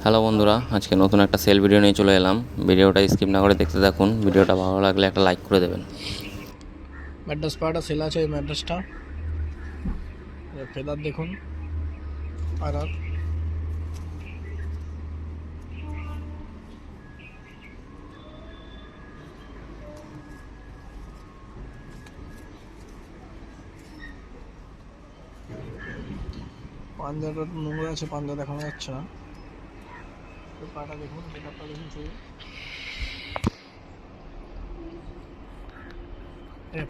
Hello বন্ধুরা, আজকে নতুন একটা সেল ভিডিও নিয়ে চলে এলাম। ভিডিওটা স্কিপ না করে দেখতে থাকুন। ভিডিওটা ভালো লাগলে একটা লাইক করে দেবেন। ম্যাট্রেস পাটা সেল আছে। এই ম্যাট্রেসটা ফেদার দেখুন। আর পাঞ্জাটা নোংরা আছে, পাঞ্জা দেখানো যাচ্ছে না। পাটা দেখুন, পেপারটা দেখুন শুধু।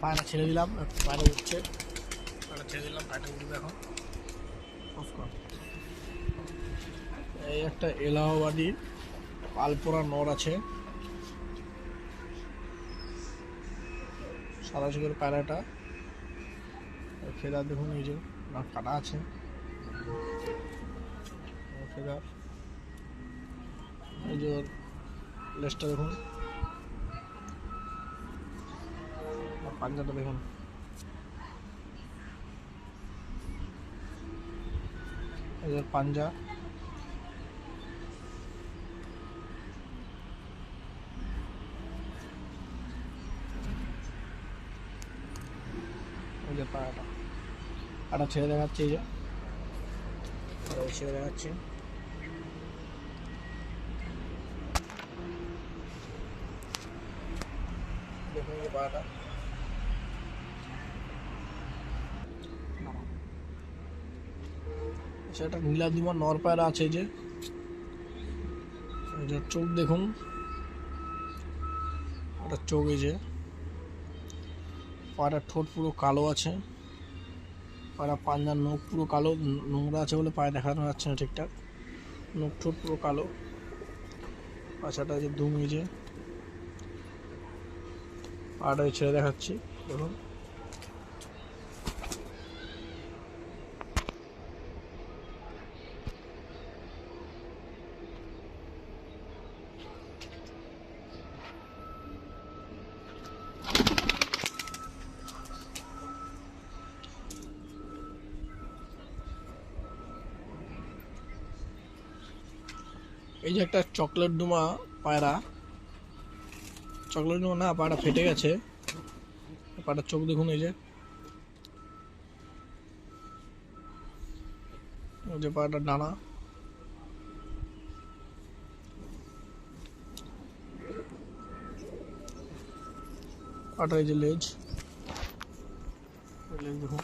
পায়রা ছেড়ে দিলাম, পায়রা উঠছে। পায়রা ছেড়ে দিলাম, পায়রা উঠবে এখন। এই একটা এলাহাবাদী পালপোড়া নর আছে, সাদা চোখের পায়রাটা। ফেদার দেখুন, এই যে নাক কাটা আছে ফেদার। এই যে লেজটা দেখুন, পাঞ্জাটা দেখুন। এই যে পাঞ্জা। এই যে পায়রাটা, পাটা ছেড়ে দেখাচ্ছে। এই যে ছেড়ে দেখাচ্ছে। দেখুন এই পায়রাটা। সেটা নীলাদ্রিমা নর পায়রা আছে। যে চোখ দেখুন, একটা চোখ। এই যে পায়রার ঠোঁট পুরো কালো আছে। পায়রা পাঞ্জার নখ পুরো কালো, নোংরা আছে বলে পায়ে দেখানো যাচ্ছে না ঠিকঠাক। নখ ঠোঁট পুরো কালো। পাছাটা যে দুম। এই যে পায়রাটা ছেড়ে দেখাচ্ছি, দেখুন। এই যে একটা চকলেট ডুমা পায়রা, চকলেট ডুমা না, পায়রা ফেটে গেছে। পায়রার চোখ দেখুন। এই যে পায়রাটার ডানা। পায়রাটার এই যে লেজ, লেজ দেখুন।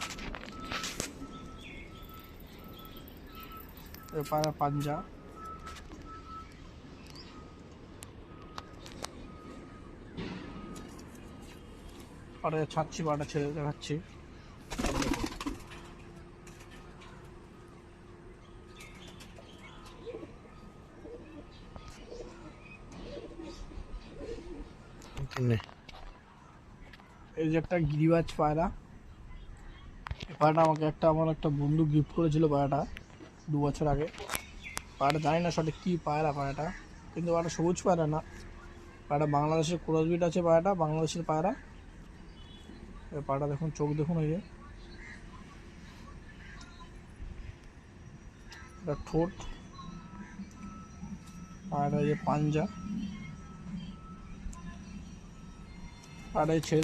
পায়রা পাঞ্জা। পায়রা ছাড়ছি, পায়রা ছেড়ে দেখাচ্ছি। এই যে একটা গিরিবাজ পায়রা। এই পায়রাটা আমাকে আমার একটা বন্ধু গিফট করেছিল। পায়রাটা 2 বছর আগে। পায়রাটা জানি না সঠিক কী পায়রা পায়রাটা, কিন্তু পায়রাটা সবুজ পায়রা না। পায়রাটা বাংলাদেশের ক্রসবিট আছে। পায়রাটা বাংলাদেশের পায়রা। এই পায়রাটা দেখুন, চোখ দেখুন। এই যে এটা ঠোঁট। পায়রাটা এই যে পাঞ্জা। পায়রাটা ছেড়ে